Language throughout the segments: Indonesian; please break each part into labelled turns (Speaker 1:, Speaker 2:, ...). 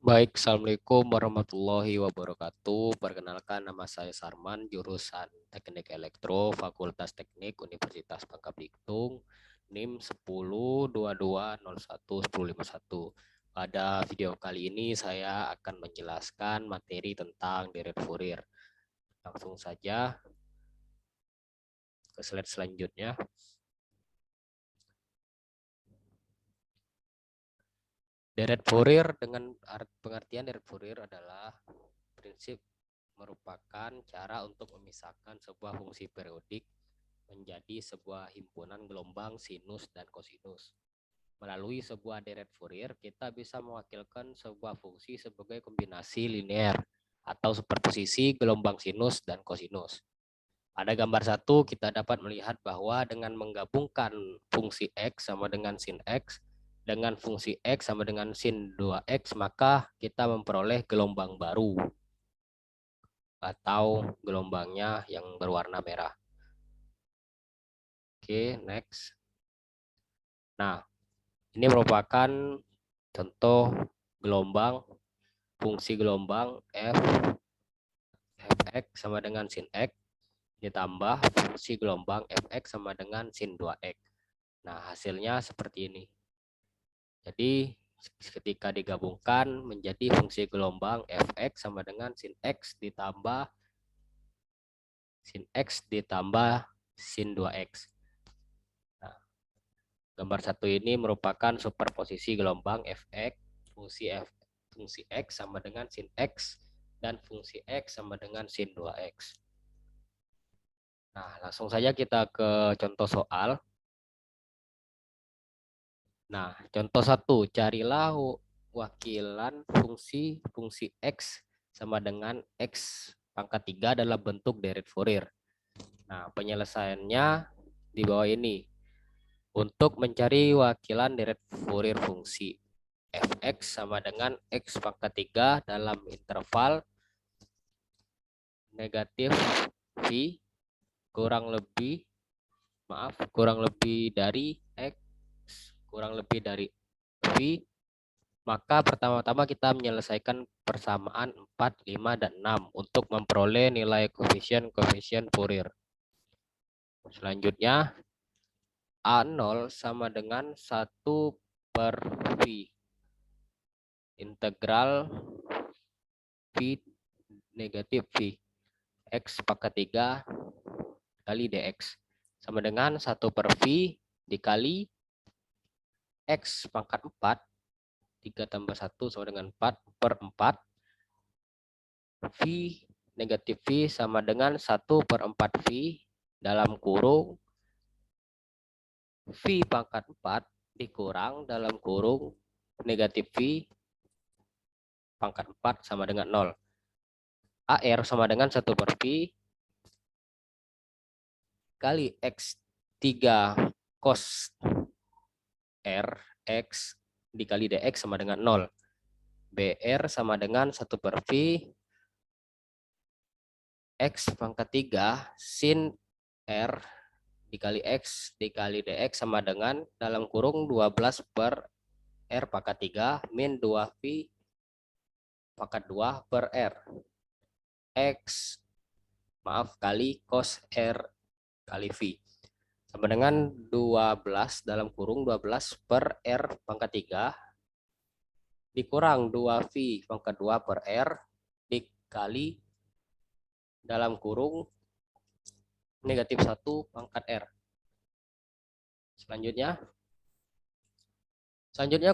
Speaker 1: Baik, Assalamualaikum warahmatullahi wabarakatuh. Perkenalkan, nama saya Sarman, jurusan Teknik Elektro, Fakultas Teknik Universitas Bangka Belitung, NIM 1022011051. Pada video kali ini saya akan menjelaskan materi tentang deret Fourier. Langsung saja ke slide selanjutnya. Deret Fourier, dengan pengertian deret Fourier adalah prinsip merupakan cara untuk memisahkan sebuah fungsi periodik menjadi sebuah himpunan gelombang sinus dan kosinus. Melalui sebuah deret Fourier, kita bisa mewakilkan sebuah fungsi sebagai kombinasi linear atau superposisi gelombang sinus dan kosinus. Pada gambar 1, kita dapat melihat bahwa dengan menggabungkan fungsi X sama dengan sin X dengan fungsi X sama dengan sin 2X, maka kita memperoleh gelombang baru atau gelombangnya yang berwarna merah. Oke, next. Nah, ini merupakan contoh gelombang, fungsi gelombang fx sama dengan sin x ditambah fungsi gelombang fx sama dengan sin 2x. Nah, hasilnya seperti ini. Jadi, ketika digabungkan menjadi fungsi gelombang fx sama dengan sin x ditambah sin 2x. Nah, gambar 1 ini merupakan superposisi gelombang fx, fungsi x sama dengan sin x, dan fungsi x sama dengan sin 2x. Nah, langsung saja kita ke contoh soal. Nah, contoh 1, carilah wakilan fungsi x sama dengan x pangkat 3 dalam bentuk deret Fourier. Nah, penyelesaiannya di bawah ini. Untuk mencari wakilan deret Fourier fungsi fx sama dengan x pangkat 3 dalam interval negatif v kurang lebih dari x kurang lebih dari v, maka pertama-tama kita menyelesaikan persamaan 4, 5, dan 6 untuk memperoleh nilai koefisien Fourier. Selanjutnya, A0 sama dengan 1 per V integral V negatif V X pangkat 3 kali dx sama dengan 1 per V dikali X pangkat 4, 3 tambah 1 sama dengan 4 per 4, V negatif V sama dengan 1 per 4 V dalam kurung V pangkat 4 dikurang dalam kurung negatif V pangkat 4 sama dengan 0. AR sama dengan 1 per V kali X3 cos R X dikali DX sama dengan 0. BR sama dengan 1 per V X pangkat 3 sin R dikali X dikali DX sama dengan dalam kurung 12 per R pangkat 3 min 2V pangkat 2 per R kali cos R kali V sama dengan 12 dalam kurung 12 per R pangkat 3 dikurang 2V pangkat 2 per R dikali dalam kurung negatif 1 pangkat R. Selanjutnya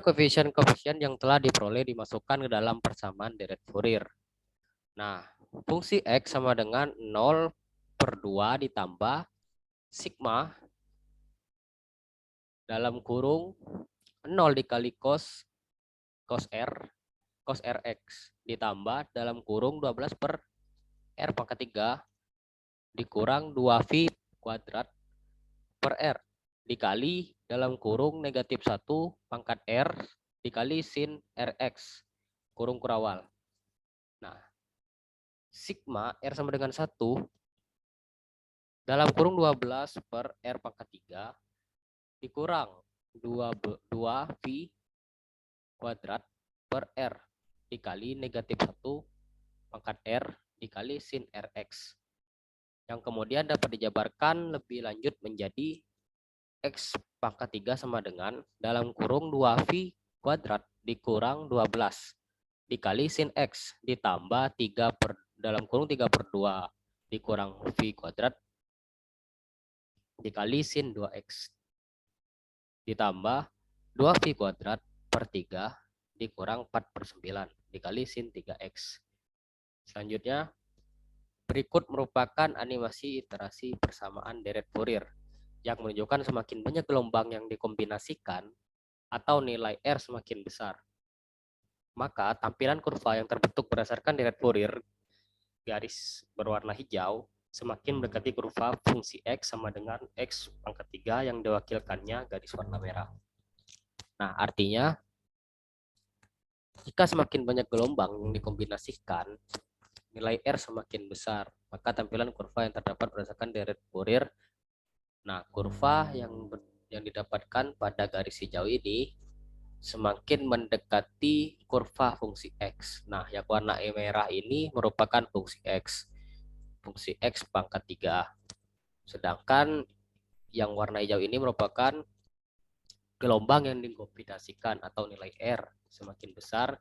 Speaker 1: koefisien yang telah diperoleh dimasukkan ke dalam persamaan deret Fourier. Nah, fungsi X sama dengan 0 per 2 ditambah sigma dalam kurung 0 dikali cos Rx ditambah dalam kurung 12 per R pangkat 3 dikurang 2V kuadrat per R dikali dalam kurung negatif 1 pangkat R dikali sin Rx kurung kurawal. Nah, sigma R sama dengan 1 dalam kurung 12 per R pangkat 3 dikurang 2V kuadrat per R dikali negatif 1 pangkat R dikali sin Rx. Yang kemudian dapat dijabarkan lebih lanjut menjadi X pangkat 3 sama dengan dalam kurung 2V kuadrat dikurang 12 dikali sin X ditambah 3 per dalam kurung 3 per 2 dikurang V kuadrat dikali sin 2X ditambah 2V kuadrat per 3 dikurang 4 per 9 dikali sin 3X. Selanjutnya, berikut merupakan animasi iterasi persamaan deret Fourier yang menunjukkan semakin banyak gelombang yang dikombinasikan atau nilai R semakin besar. Maka tampilan kurva yang terbentuk berdasarkan deret Fourier garis berwarna hijau semakin mendekati kurva fungsi X sama dengan X pangkat 3 yang diwakilkannya garis warna merah. Nah, artinya jika semakin banyak gelombang yang dikombinasikan, nilai R semakin besar, maka tampilan kurva yang terdapat berdasarkan deret Fourier. Nah, kurva yang didapatkan pada garis hijau ini semakin mendekati kurva fungsi X. Nah, yang warna merah ini merupakan fungsi X pangkat 3. Sedangkan yang warna hijau ini merupakan gelombang yang dikombinasikan atau nilai R semakin besar,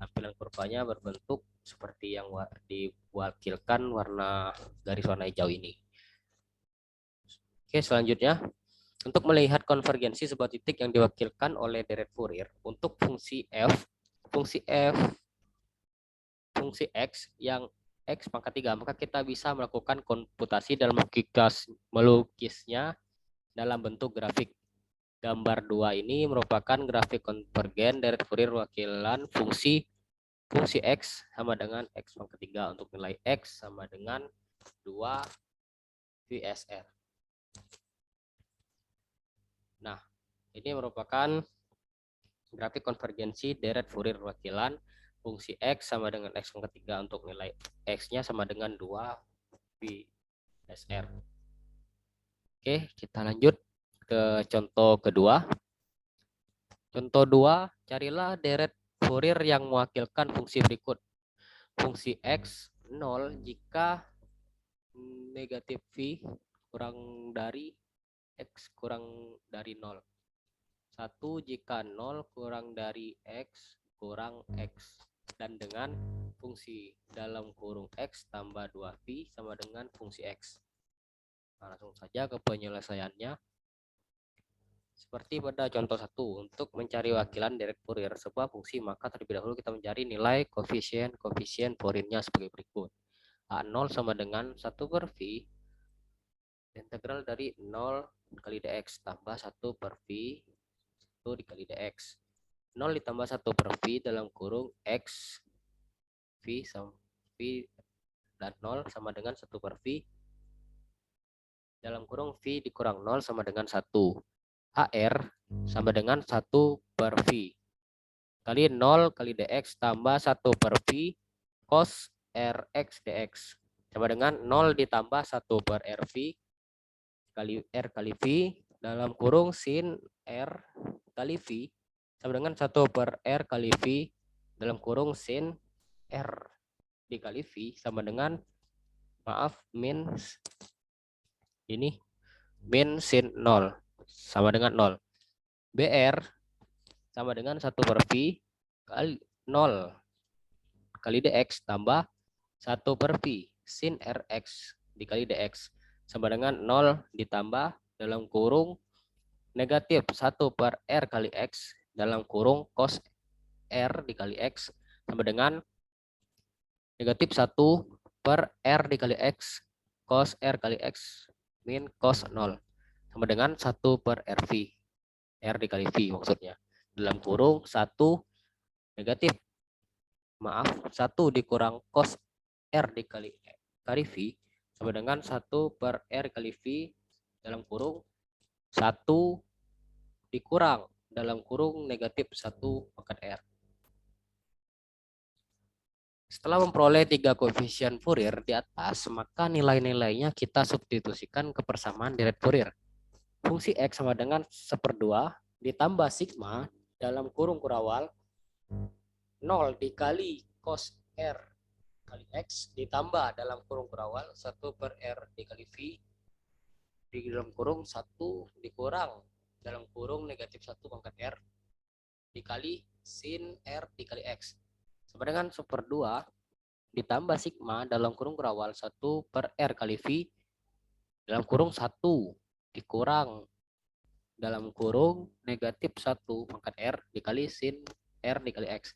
Speaker 1: tampilan kurvanya berbentuk seperti yang diwakilkan warna garis warna hijau ini. Oke, selanjutnya untuk melihat konvergensi sebuah titik yang diwakilkan oleh deret Fourier untuk fungsi X yang X pangkat 3, maka kita bisa melakukan komputasi dalam melukisnya dalam bentuk grafik. Gambar 2 ini merupakan grafik konvergen deret Fourier wakilan fungsi X sama dengan X pangkat 3 untuk nilai X sama dengan 2 VSR. Nah, ini merupakan grafik konvergensi deret Fourier wakilan fungsi X sama dengan X pangkat 3 untuk nilai X-nya sama dengan 2 VSR. Oke, kita lanjut ke contoh kedua. Contoh 2, carilah deret Fourier yang mewakilkan fungsi berikut. Fungsi X 0 jika negatif V kurang dari X kurang dari 0. 1 jika 0 kurang dari X kurang X. Dan dengan fungsi dalam kurung X tambah 2V sama dengan fungsi X. Nah, langsung saja ke penyelesaiannya. Seperti pada contoh 1, untuk mencari wakilan deret Fourier sebuah fungsi, maka terlebih dahulu kita mencari nilai koefisien Fourier-nya sebagai berikut. A0 sama dengan 1 per V integral dari 0 kali dx tambah 1 per V 1 dikali dx. 0 ditambah 1 per V dalam kurung X V sama V dan 0 sama dengan 1 per V dalam kurung V dikurang 0 sama dengan 1. HR sama dengan 1 per V kali 0 kali dx tambah 1 per V cos Rx dx sama dengan 0 ditambah 1 per RV kali R kali V dalam kurung sin R kali V sama dengan 1 per R kali V dalam kurung sin R dikali V sama dengan min sin 0 sama dengan 0. BR sama dengan 1 per V kali 0 kali dx tambah 1 per V sin Rx dikali dx sama dengan 0 ditambah dalam kurung negatif 1 per R kali X dalam kurung cos R dikali X sama dengan negatif 1 per R dikali X cos R kali X min cos 0 sama dengan 1 per RV. R dikali V maksudnya. Dalam kurung 1 negatif 1 dikurang cos R dikali V sama dengan 1 per R kali V dalam kurung 1 dikurang dalam kurung negatif 1 pangkat R. Setelah memperoleh 3 koefisien Fourier di atas, maka nilai-nilainya kita substitusikan ke persamaan deret Fourier. Fungsi X sama dengan 1/2 ditambah sigma dalam kurung kurawal 0 dikali cos R kali X ditambah dalam kurung kurawal 1 per R dikali V di dalam kurung 1 dikurang dalam kurung negatif 1 pangkat R dikali sin R dikali X sama dengan 1/2 ditambah sigma dalam kurung kurawal 1 per R kali V dalam kurung 1 dikurang dalam kurung negatif 1 pangkat R dikali sin R dikali X.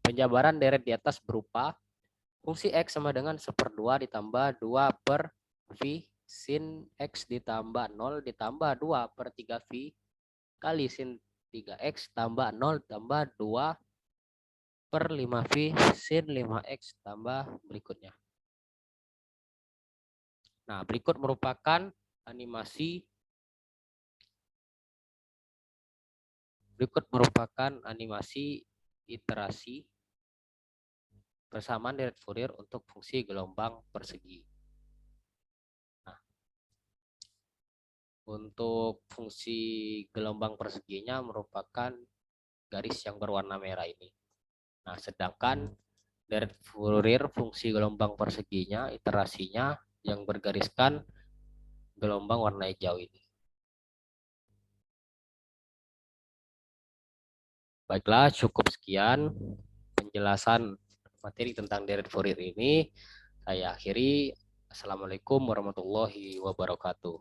Speaker 1: Penjabaran deret di atas berupa fungsi X sama dengan 1/2 ditambah 2 per V sin X ditambah 0 ditambah 2 per 3 V kali sin 3X tambah 0 tambah 2 per 5V sin 5X tambah berikutnya. Nah, berikut merupakan animasi iterasi persamaan deret Fourier untuk fungsi gelombang persegi. Nah, untuk fungsi gelombang perseginya merupakan garis yang berwarna merah ini. Nah, sedangkan deret Fourier fungsi gelombang perseginya, iterasinya yang bergariskan gelombang warna hijau ini. Baiklah, cukup sekian penjelasan materi tentang deret Fourier ini. Saya akhiri. Assalamualaikum warahmatullahi wabarakatuh.